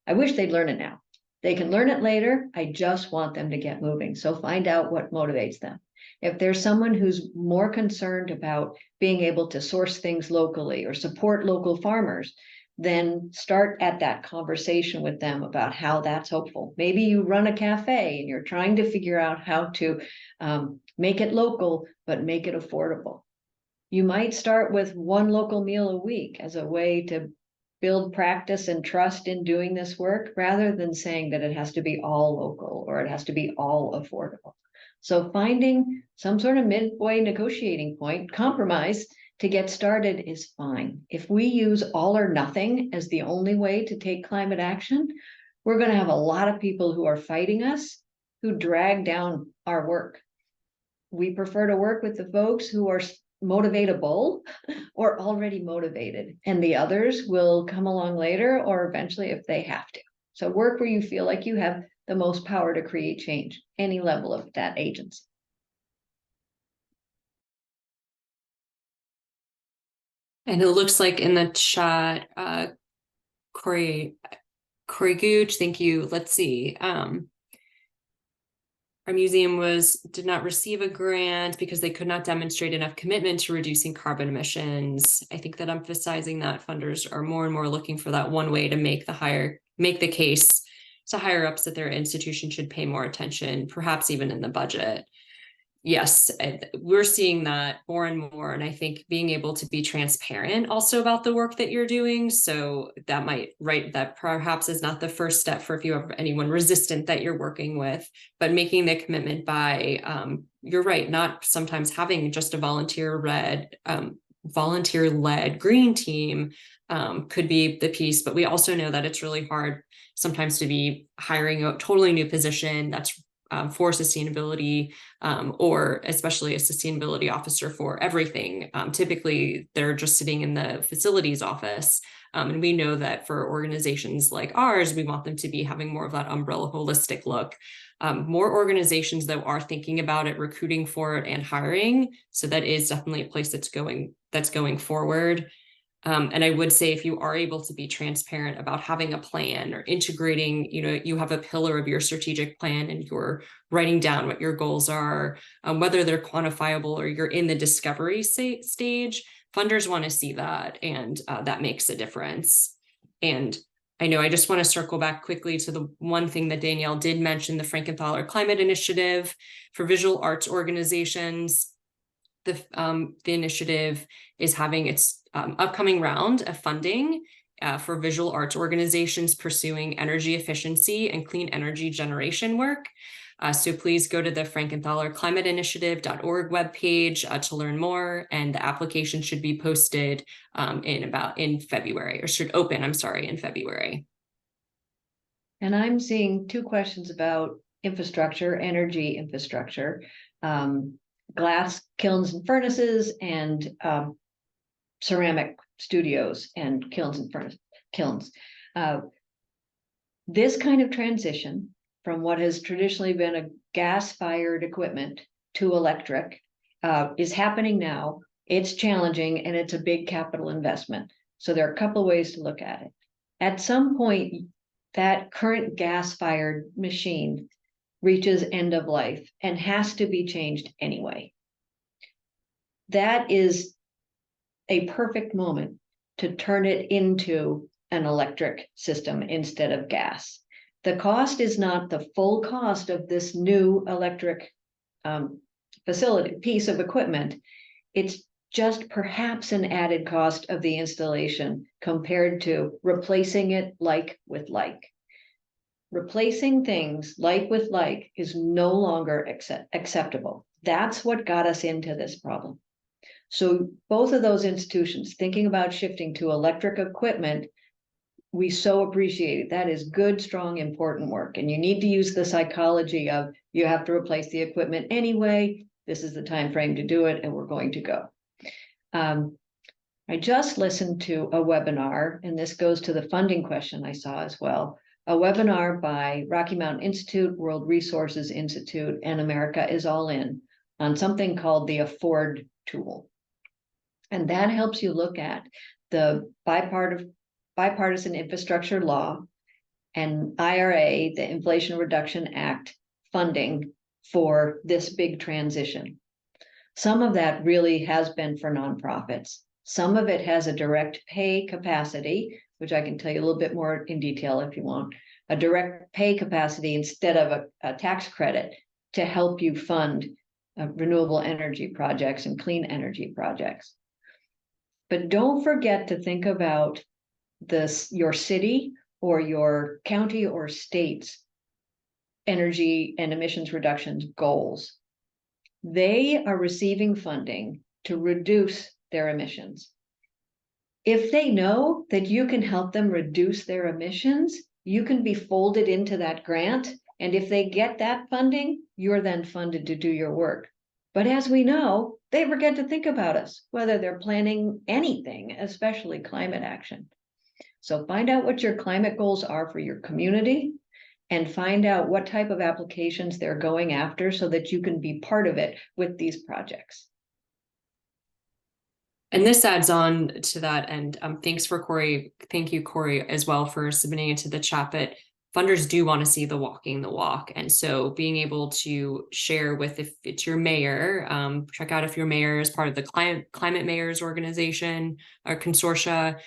I wish they'd learn it now. They can learn it later. I just want them to get moving. So find out what motivates them. If there's someone who's more concerned about being able to source things locally or support local farmers, then start at that conversation with them about how that's hopeful. Maybe you run a cafe and you're trying to figure out how to make it local, but make it affordable. You might start with one local meal a week as a way to build practice and trust in doing this work, rather than saying that it has to be all local or it has to be all affordable. So finding some sort of midway negotiating point, compromise to get started is fine. If we use all or nothing as the only way to take climate action, we're going to have a lot of people who are fighting us, who drag down our work. We prefer to work with the folks who are motivatable or already motivated, and the others will come along later or eventually if they have to. So work where you feel like you have the most power to create change, any level of that agency. And it looks like in the chat, Corey Gooch, thank you. Let's see. Our museum did not receive a grant because they could not demonstrate enough commitment to reducing carbon emissions. I think that emphasizing that funders are more and more looking for that one way to make the case to higher ups that their institution should pay more attention, perhaps even in the budget. Yes, we're seeing that more and more. And I think being able to be transparent also about the work that you're doing. So that perhaps is not the first step for if you have anyone resistant that you're working with, but making the commitment by, you're right, not sometimes having just a volunteer-led green team could be the piece. But we also know that it's really hard sometimes to be hiring a totally new position that's for sustainability, or especially a sustainability officer for everything. Typically, they're just sitting in the facilities office. And we know that for organizations like ours, we want them to be having more of that umbrella holistic look. More organizations, though, are thinking about it, recruiting for it, and hiring. So that is definitely a place that's going forward. And I would say if you are able to be transparent about having a plan or integrating, you have a pillar of your strategic plan and you're writing down what your goals are, whether they're quantifiable or you're in the discovery stage, funders want to see that, and that makes a difference. And I know I just want to circle back quickly to the one thing that Danielle did mention, the Frankenthaler Climate Initiative for visual arts organizations. The initiative is having its upcoming round of funding for visual arts organizations pursuing energy efficiency and clean energy generation work. So please go to the Frankenthaler climateinitiative.org webpage to learn more, and the application should be posted in February, or should open, in February. And I'm seeing two questions about infrastructure, energy infrastructure, glass kilns and furnaces, and ceramic studios and kilns and kilns. This kind of transition from what has traditionally been a gas-fired equipment to electric is happening now. It's challenging, and it's a big capital investment. So there are a couple of ways to look at it. At some point, that current gas-fired machine reaches end of life and has to be changed anyway. That is a perfect moment to turn it into an electric system instead of gas. The cost is not the full cost of this new electric facility, piece of equipment. It's just perhaps an added cost of the installation compared to replacing it like with like. Replacing things like with like is no longer acceptable. That's what got us into this problem. So both of those institutions thinking about shifting to electric equipment, we so appreciate it. That is good, strong, important work. And you need to use the psychology of you have to replace the equipment anyway. This is the time frame to do it, and we're going to go. I just listened to a webinar, and this goes to the funding question I saw as well. A webinar by Rocky Mountain Institute, World Resources Institute, and America is All In on something called the Afford tool. And that helps you look at the bipartisan infrastructure law and IRA, the Inflation Reduction Act funding for this big transition. Some of that really has been for nonprofits. Some of it has a direct pay capacity, which I can tell you a little bit more in detail if you want, a direct pay capacity instead of a tax credit to help you fund renewable energy projects and clean energy projects. But don't forget to think about your city or your county or state's energy and emissions reductions goals. They are receiving funding to reduce their emissions. If they know that you can help them reduce their emissions, you can be folded into that grant. And if they get that funding, you're then funded to do your work. But as we know, they forget to think about us, whether they're planning anything, especially climate action. So find out what your climate goals are for your community and find out what type of applications they're going after so that you can be part of it with these projects. And this adds on to that. And thanks for Corey. Thank you, Corey, as well for submitting it to the chat. But funders do want to see the walking the walk. And so being able to share with, if it's your mayor, check out if your mayor is part of the climate mayors organization or consortia.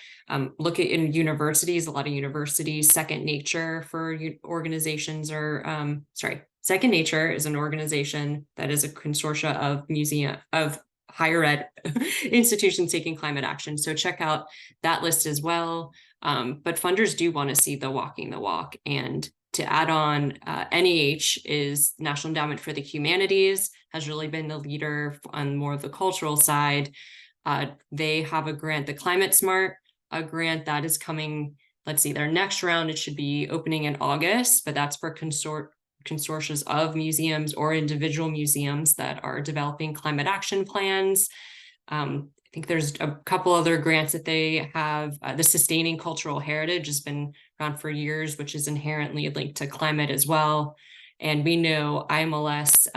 Look at in universities, a lot of universities, Second Nature for organizations are, Second Nature is an organization that is a consortia of higher ed institutions taking climate action. So check out that list as well. But funders do want to see the walking the walk. And to add on, NEH is National Endowment for the Humanities, has really been the leader on more of the cultural side. They have a grant, the Climate Smart, a grant that is coming, let's see, their next round, it should be opening in August, but that's for consortia of museums or individual museums that are developing climate action plans. I think there's a couple other grants that they have. The Sustaining Cultural Heritage has been around for years, which is inherently linked to climate as well. And we know IMLS,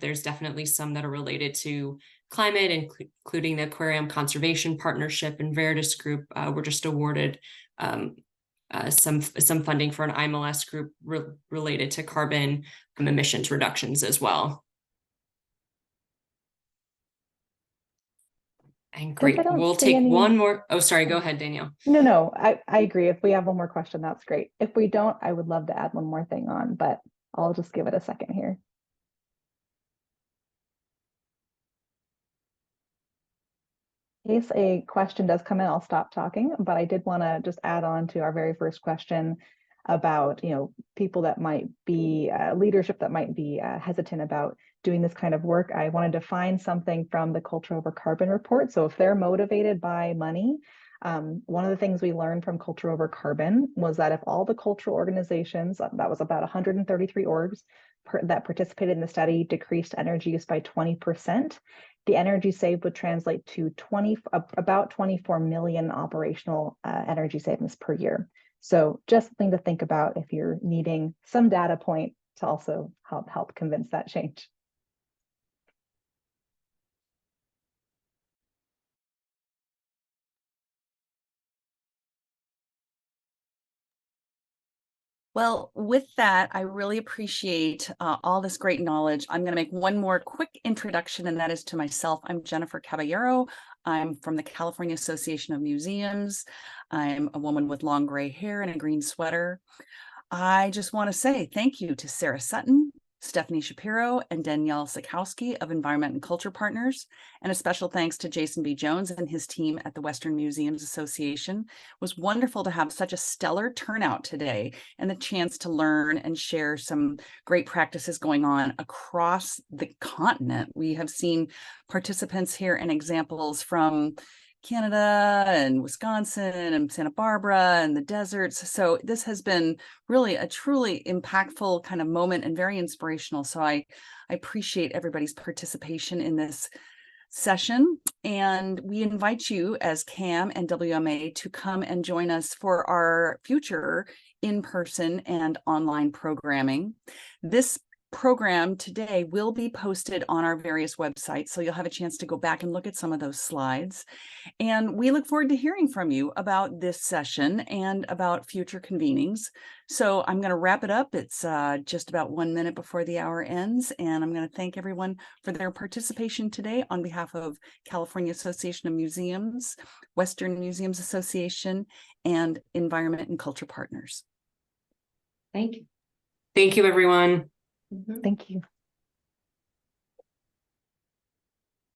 there's definitely some that are related to climate, including the Aquarium Conservation Partnership and Veritas Group. Were just awarded some funding for an IMLS group related to carbon emissions reductions as well. And great, we'll take one more. Oh, sorry, go ahead, Danielle. No, I agree. If we have one more question, that's great. If we don't, I would love to add one more thing on, but I'll just give it a second here. In case a question does come in, I'll stop talking, but I did want to just add on to our very first question about, people that might be leadership that might be hesitant about doing this kind of work. I wanted to find something from the Culture Over Carbon report. So if they're motivated by money, one of the things we learned from Culture Over Carbon was that if all the cultural organizations, that was about 133 orgs that participated in the study, decreased energy use by 20%, the energy saved would translate to about 24 million operational energy savings per year. So just something to think about if you're needing some data point to also help convince that change. Well, with that, I really appreciate all this great knowledge. I'm going to make one more quick introduction, and that is to myself. I'm Jennifer Caballero. I'm from the California Association of Museums. I'm a woman with long gray hair and a green sweater. I just want to say thank you to Sarah Sutton, Stephanie Shapiro, and Danielle Sakowski of Environment and Culture Partners, and a special thanks to Jason B. Jones and his team at the Western Museums Association. It was wonderful to have such a stellar turnout today and the chance to learn and share some great practices going on across the continent. We have seen participants here and examples from Canada and Wisconsin and Santa Barbara and the deserts. So this has been really a truly impactful kind of moment and very inspirational. So I appreciate everybody's participation in this session. And we invite you as CAM and WMA to come and join us for our future in-person and online programming. This program today will be posted on our various websites, so you'll have a chance to go back and look at some of those slides. And we look forward to hearing from you about this session and about future convenings. So I'm going to wrap it up. It's just about 1 minute before the hour ends, and I'm going to thank everyone for their participation today on behalf of California Association of Museums, Western Museums Association, and Environment and Culture Partners. Thank you. Thank you, everyone. Mm-hmm. Thank you.